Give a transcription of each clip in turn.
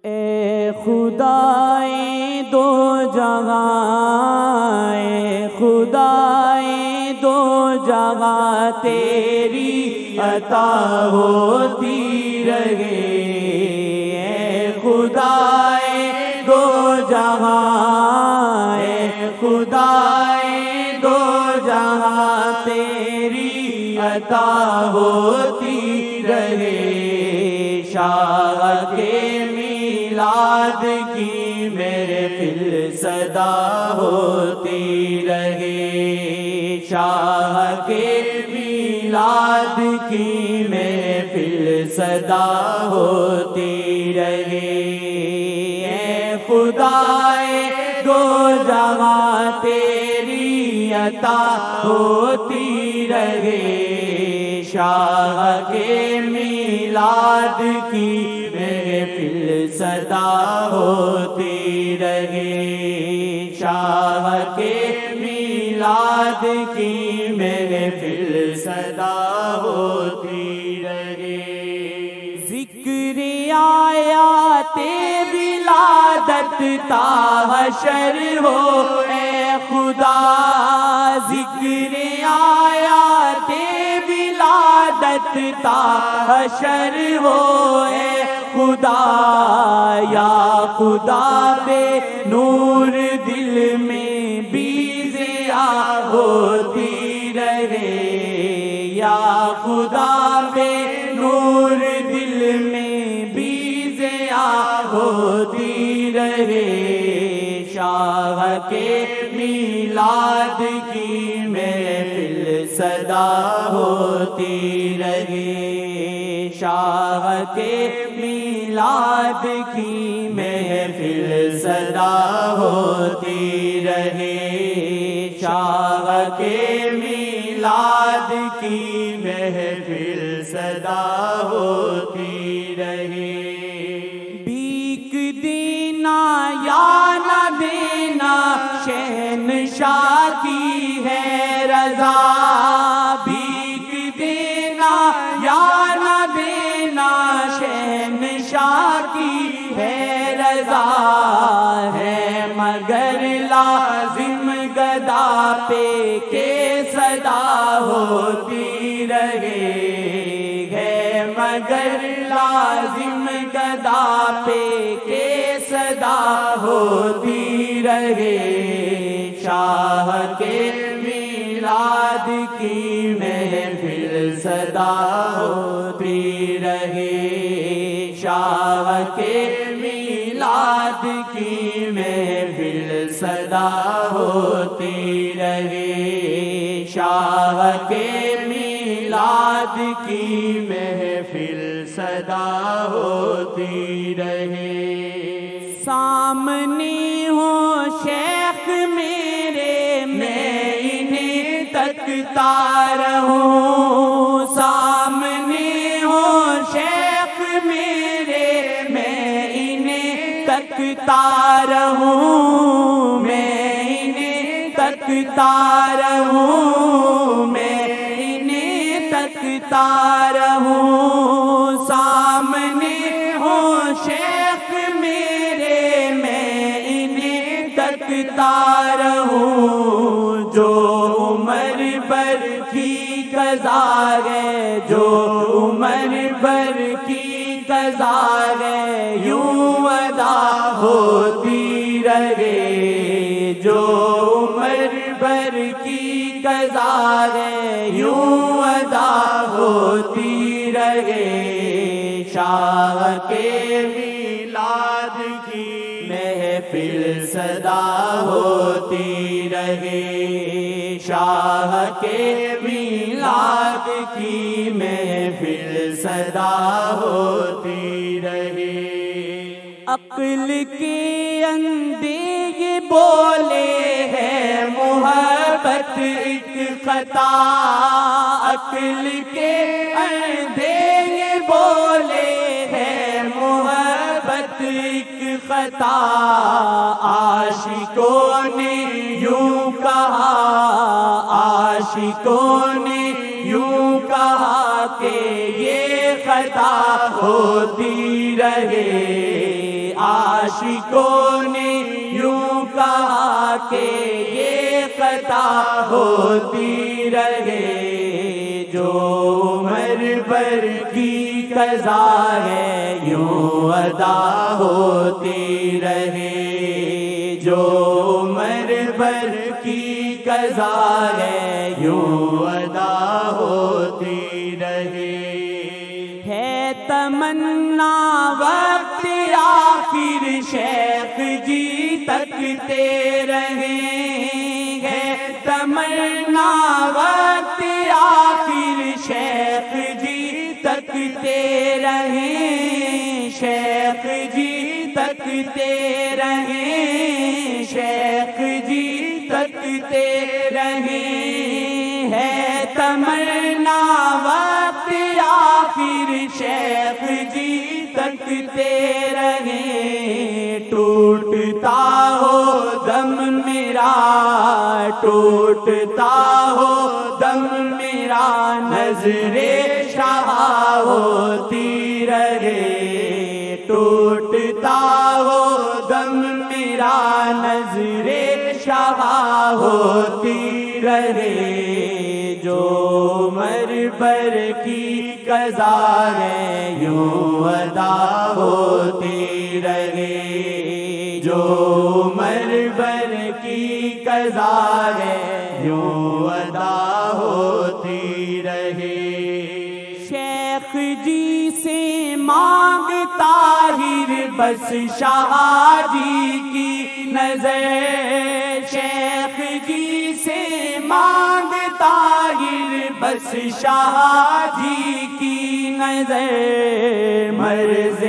اے خدائے دو جگہ، اے خدائے دو جگہ تیری عطا ہوتی رہے، اے خدائے دو جگہ، اے خدائے دو جگہ تیری عطا ہوتی رہے، شاہ کے میلاد کی محفل صدا ہوتی رہے، شاہ کے میلاد کی محفل صدا ہوتی رہے، اے خدائے دو جگہ تیری عطا ہوتی رہے، شاہ کے میلاد کی محفل صدا ہوتی رہے، شاہ کے میلاد کی محفل صدا ہوتی رہے، ذکر آیات ولادت تا حشر ہو اے خدا، ذکر آیات ولادت تا حشر ہو اے خدا، یا خدا بے نور دل میں بھی ضیاء ہوتی رہے، یا خدا بے نور دل میں بھی ضیاء ہوتی رہے، شاہ کے میلاد کی محفل صدا ہوتی رہے، شاہ کے میلاد کی محفل صدا ہوتی رہے، شاہ کے میلاد کی محفل صدا ہوتی رہے، بھیک دینا یا نہ دینا شہنشاہ کی ہے رضا، بھیک دینا یا نہ دینا شہنشاہ کی ہے رضا، ہے مگر لازم گدا پہ کہ صدا ہوتی رہے، ہے مگر لازم گدا پہ کہ صدا ہوتی رہے، شاہ کے میلاد کی محفل صدا ہوتی رہے، شاہ کے میلاد کی محفل صدا ہوتی رہے، شاہ کے میلاد کی محفل صدا ہوتی رہے، سامنے ہو شیخ میرے میں انہیں تکتا رہوں، سامنے ہو شیخ میرے میں انہیں تکتا رہوں، میں انہیں تکتا رہوں، میں انہیں تکتا رہوں، سامنے ہو شیخ میرے میں انہیں تکتا رہوں، جو عمر بھر کی قضا ہے، جو عمر بھر کی قضا ہے یوں ادا ہوتی رہے، جو عمر بھر کی قضا ہے یوں ادا ہوتی رہے، شاہ کے میلاد کی محفل صدا ہوتی رہے، شاہ کے میلاد کی محفل صدا ہوتی رہے، عقل کے اندھے یہ بولے ہے محبت ایک خطا، عقل کے اندھے یہ بولے ہے محبت ایک خطا، عاشقوں نے یوں کہا، عاشقوں نے یوں کہا کہ یہ خطا ہوتی رہے، عاشقوں نے یوں کہا کہ یہ خطا ہوتی رہے، جو عمر بھر کی قضا ہے یوں ادا ہوتی رہے، جو عمر بھر کی قضا ہے یوں ادا ہوتی رہے۔ ہے تمنا وقت آخر شیخ جی تکتے رہیں، ہے تمنا وقت آخر شیخ جی تکتے رہیں، شیخ جی تکتے رہیں، شیخ جی تکتے رہیں، ہے تمنا وقت آخر شیخ جی تکتے رہیں، ٹوٹتا ہو دم میرا، ٹوٹتا ہو دم میرا، نظر شاہ ہوتی رہے، ٹوٹتا ہو دم میرا، نظر شاہ ہوتی رہے، جو عمر بھر کی قضا ہے یوں ادا ہوتی رہے، جو عمر بھر کی قضا ہے یوں ادا ہوتی رہے۔ شیخ جی سے مانگ طاہر بس شاہ جی کی نظر، شیخ جی سے مانگ طاہر بس شاہ جی کی نظر، مرض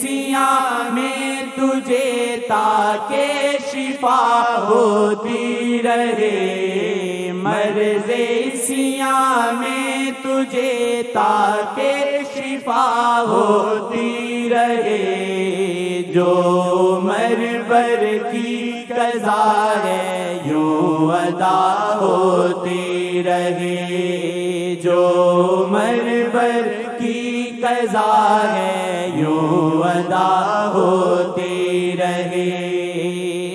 سیاہ میں تجھے تاکہ شفا ہوتی رہے، مرض سیاہ میں تجھے تاکہ شفا ہوتی رہے، جو عمر بھر کی قضا ہے یوں ادا ہوتی رہے، جو عمر بھر کی قضا ہے یوں ادا ہوتی رہے۔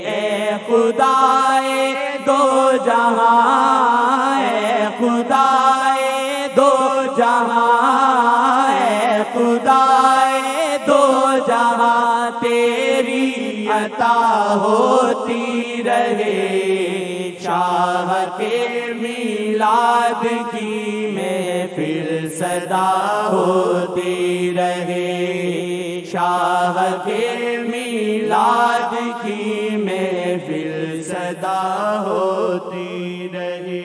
اے خدائے دو جہاں، اے خدائے دو جہاں، اے خدائے دو جہاں، تیری عطا ہوتی رہے، شاہ کے میلاد کی محفل صدا ہوتی رہے، شاہ کے میلاد کی محفل صدا ہوتی رہے۔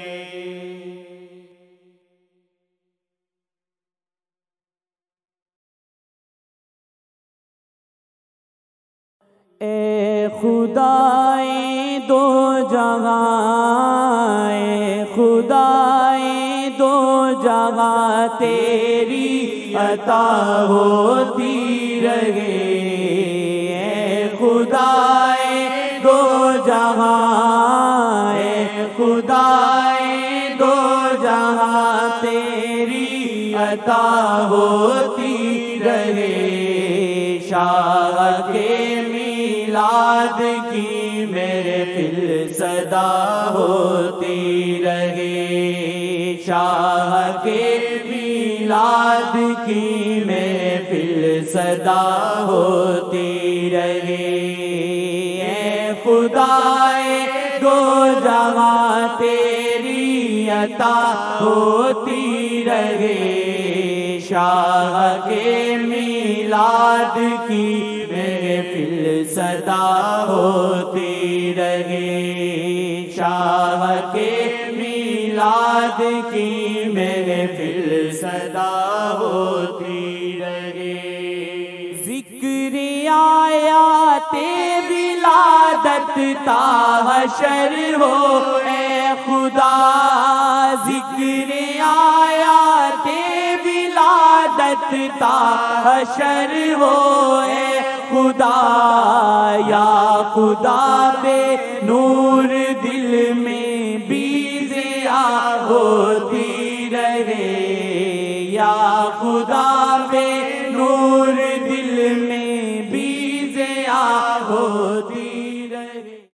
اے خدائے دو جہاں، اے خدائے دو جہاں، تیری عطا ہوتی رہے، اے خدائے دو جہاں، اے خدائے دو جہاں، تیری عطا ہوتی رہے، شاہ کے میلاد کی محفل صدا ہوتی رہے، شاہ کے میلاد کی محفل صدا ہوتی رہے، اے خدائے دو جہاں، تیری عطا ہوتی رہے، شاہ کے میلاد کی محفل صدا ہوتی رہے، شاہ کے میلاد کی محفل صدا ہوتی رہے۔ ذکر آیات ولادت تا حشر ہو اے خدا، ذکر آیات ولادت تا حشر ہو اے خدا، یا خدا بے نور دل میں بھی ضیاء ہوتی رہے، یا خدا بے نور دل میں بھی ضیاء ہوتی